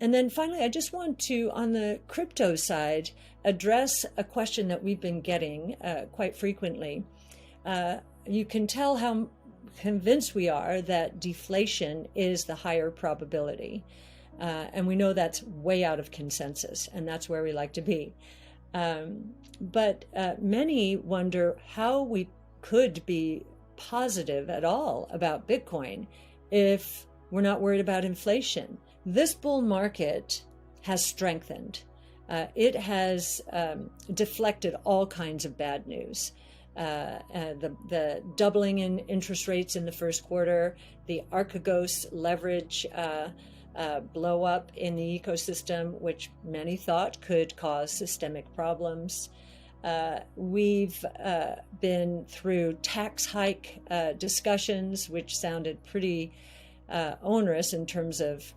And then finally, I just want to, on the crypto side, address a question that we've been getting quite frequently. You can tell how convinced we are that deflation is the higher probability. And we know that's way out of consensus, and that's where we like to be. But many wonder how we could be positive at all about Bitcoin if we're not worried about inflation. This bull market has strengthened. It has deflected all kinds of bad news. The doubling in interest rates in the first quarter, the ARK leverage blow up in the ecosystem, which many thought could cause systemic problems. We've been through tax hike discussions, which sounded pretty onerous in terms of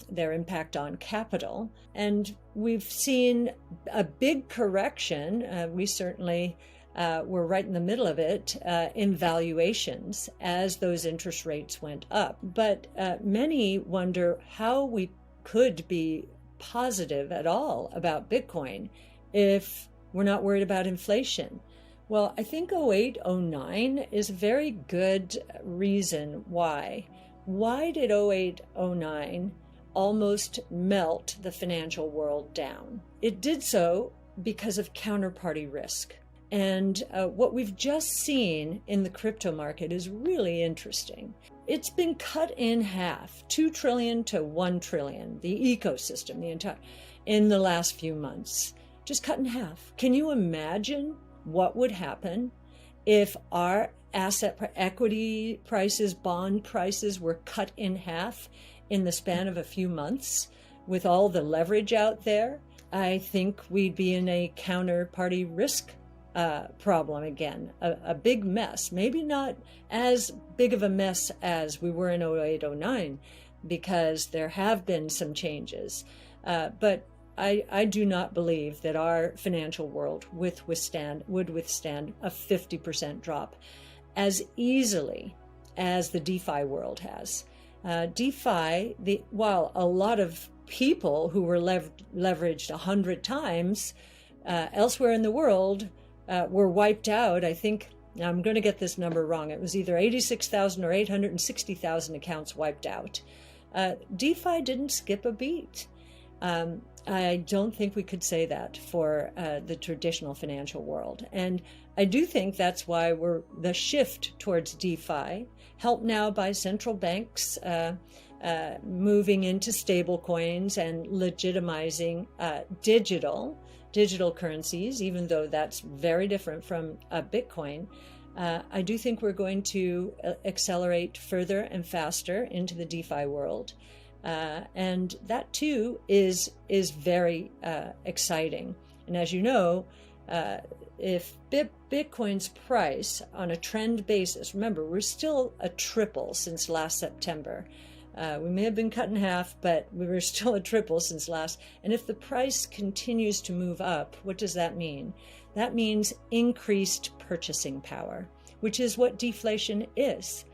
their impact on capital. And we've seen a big correction. We certainly were right in the middle of it in valuations as those interest rates went up. But many wonder how we could be positive at all about Bitcoin if we're not worried about inflation. Well, I think 08-09 is a very good reason why. Why did 08-09 almost melt the financial world down? It did so because of counterparty risk. And what we've just seen in the crypto market is really interesting. It's been cut in half, 2 trillion to 1 trillion, the ecosystem, in the last few months. Just cut in half. Can you imagine what would happen if our equity prices, bond prices were cut in half in the span of a few months with all the leverage out there? I think we'd be in a counterparty risk problem again, a big mess. Maybe not as big of a mess as we were in 08-09, because there have been some changes. But I do not believe that our financial world would withstand a 50% drop as easily as the DeFi world has. DeFi, while a lot of people who were leveraged 100 times elsewhere in the world were wiped out. I think, I'm going to get this number wrong, it was either 86,000 or 860,000 accounts wiped out. DeFi didn't skip a beat. I don't think we could say that for the traditional financial world. And I do think that's why the shift towards DeFi, helped now by central banks moving into stable coins and legitimizing digital currencies, even though that's very different from Bitcoin. I do think we're going to accelerate further and faster into the DeFi world. And that too is very exciting. And as you know, if Bitcoin's price on a trend basis, remember, we're still a triple since last September. We may have been cut in half, but we were still a triple since last. And if the price continues to move up, what does that mean? That means increased purchasing power, which is what deflation is.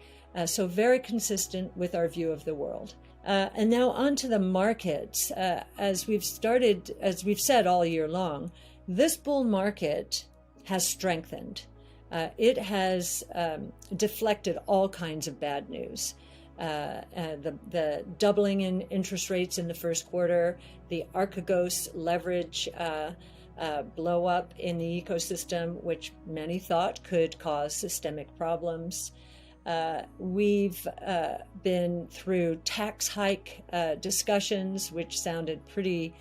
So very consistent with our view of the world. And now on to the markets. As we've said all year long, this bull market has strengthened. It has deflected all kinds of bad news. The doubling in interest rates in the first quarter, the ARK leverage blow up in the ecosystem, which many thought could cause systemic problems. We've been through tax hike discussions, which sounded pretty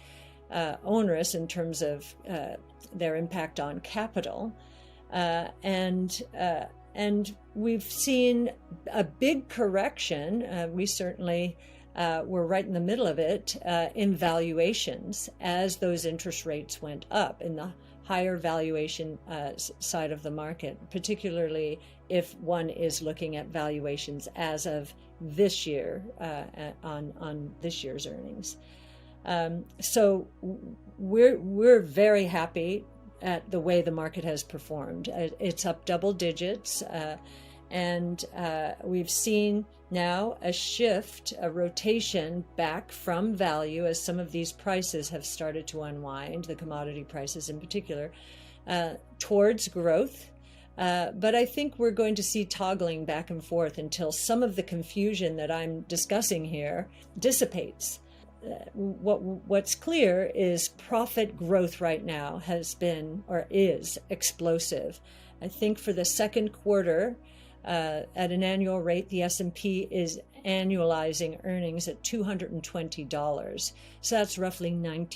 onerous in terms of their impact on capital. And we've seen a big correction. We certainly were right in the middle of it in valuations as those interest rates went up in the higher valuation side of the market, particularly if one is looking at valuations as of this year on this year's earnings. So we're very happy at the way the market has performed. It's up double digits, And we've seen now a shift, a rotation back from value as some of these prices have started to unwind, the commodity prices in particular, towards growth. But I think we're going to see toggling back and forth until some of the confusion that I'm discussing here dissipates. What's clear is profit growth right now has been or is explosive. I think for the second quarter, at an annual rate, the S&P is annualizing earnings at $220. So that's roughly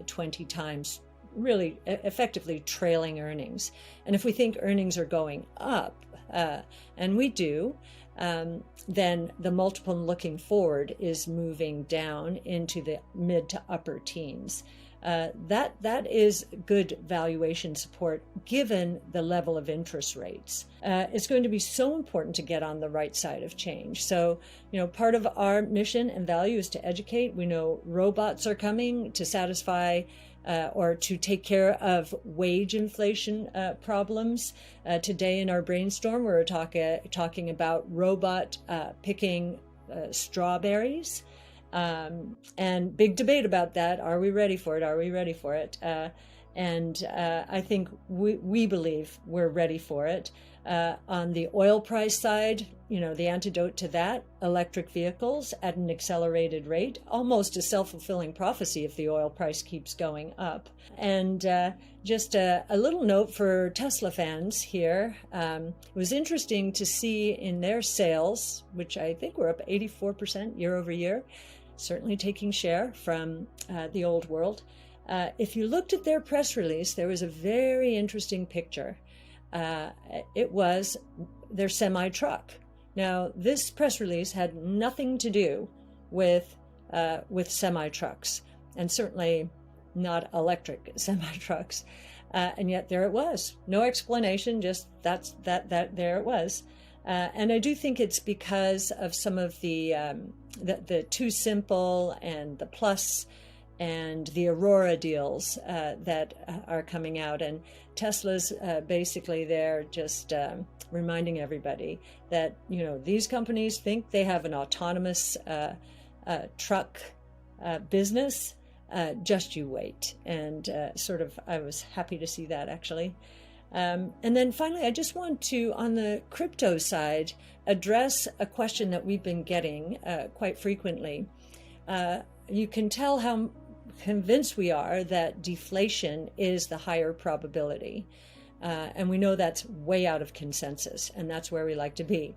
20 times, really effectively trailing earnings. And if we think earnings are going up, and we do, then the multiple looking forward is moving down into the mid to upper teens. That is good valuation support given the level of interest rates. It's going to be so important to get on the right side of change. So, part of our mission and value is to educate. We know robots are coming to satisfy or to take care of wage inflation problems. Today in our brainstorm, we're talking about robot picking strawberries. And big debate about that. Are we ready for it? Are we ready for it? And I think we believe we're ready for it. On the oil price side, the antidote to that, electric vehicles at an accelerated rate, almost a self-fulfilling prophecy if the oil price keeps going up. And just a little note for Tesla fans here. It was interesting to see in their sales, which I think were up 84% year over year, certainly taking share from the old world. If you looked at their press release, there was a very interesting picture. It was their semi-truck. Now, this press release had nothing to do with semi-trucks, and certainly not electric semi-trucks. And yet there it was. No explanation, just that there it was. And I do think it's because of some of the Too Simple and the Plus and the Aurora deals that are coming out. And Tesla's basically there just reminding everybody that, these companies think they have an autonomous truck business. Just you wait. And I was happy to see that, actually. And then finally, I just want to, on the crypto side, address a question that we've been getting quite frequently. You can tell how convinced we are that deflation is the higher probability. And we know that's way out of consensus, and that's where we like to be.